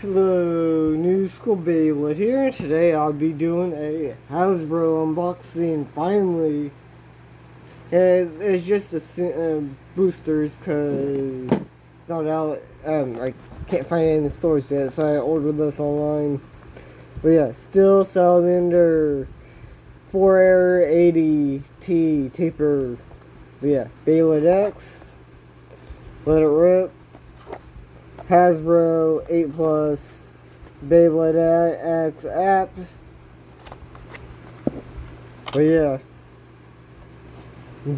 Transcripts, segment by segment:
Hello, New School Beyblade here, and today I'll be doing a Hasbro unboxing, finally. And it's just the boosters, because it's not out, I can't find it in the stores yet, so I ordered this online. But yeah, still Salamander 480T taper. But yeah, Beyblade X, Let It Rip, Hasbro 8 Plus, Beyblade X app. But yeah,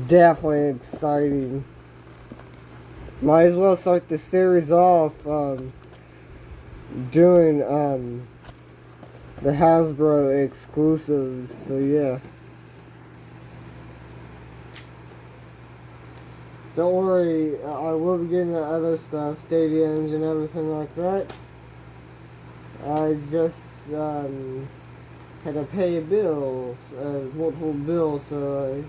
definitely exciting. Might as well start the series off doing the Hasbro exclusives. So yeah. Don't worry, I will be getting the other stuff, stadiums and everything like that. I just had to pay bills, multiple bills, so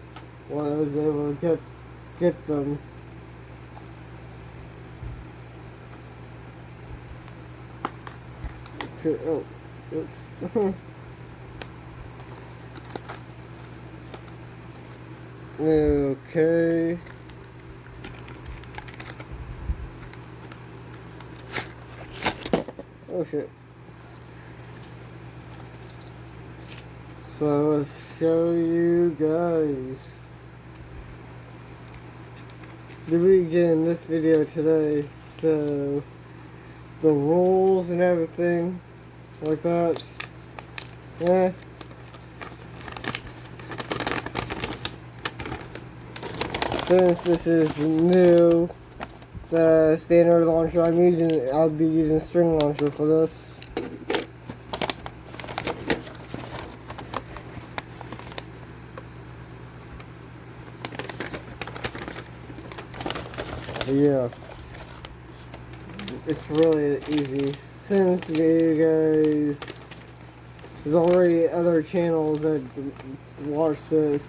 I was able to get them. Oh, oops. Okay. Oh shit. So let's show you guys the begin in this video today. So the rules and everything like that. Yeah. Since this is new, the standard launcher I'll be using string launcher for this. But yeah, it's really easy. Since you guys, there's already other channels that watch this,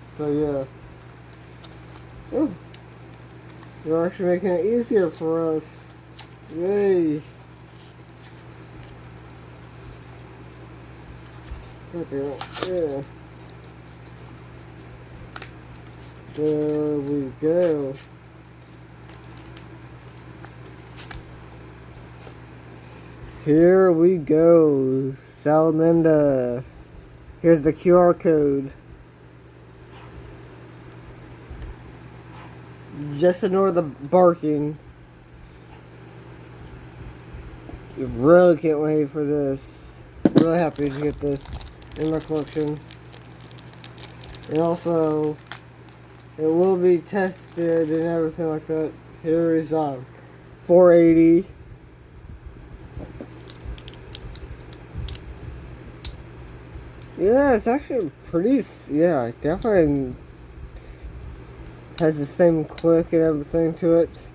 so yeah. Oh, you're actually making it easier for us. Yay! Okay, yeah. There we go. Here we go. Salamander. Here's the QR code. Just ignore the barking. Really can't wait for this. Really happy to get this in my collection. And also, it will be tested and everything like that. Here is 480. Yeah, it's actually pretty. Yeah, definitely has the same click and everything to it.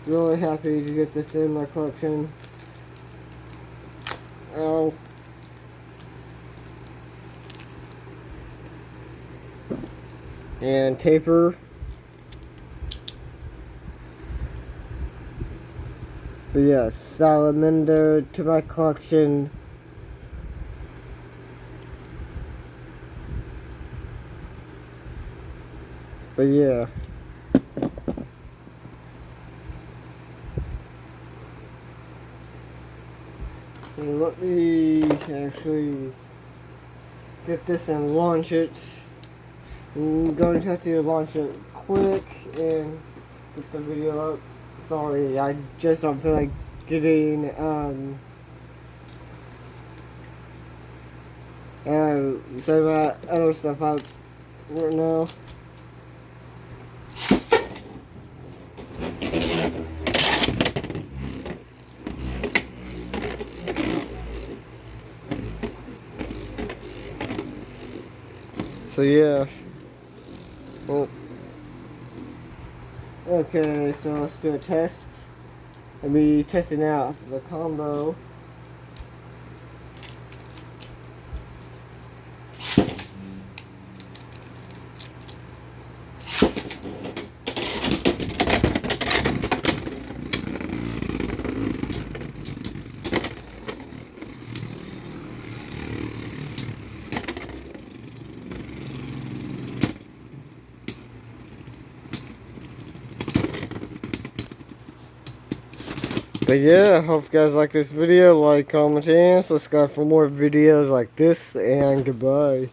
Really happy to get this in my collection. Ow. And taper. But yeah, Salamander to my collection. But yeah. And let me actually get this and launch it. I'm going to have to launch it quick and get the video up. Sorry, I just don't feel like getting some of that other stuff out right now. So yeah. Oh. Okay, so let's do a test. I'll be testing out the combo. But yeah, hope you guys like this video. Like, comment, and subscribe for more videos like this. And goodbye.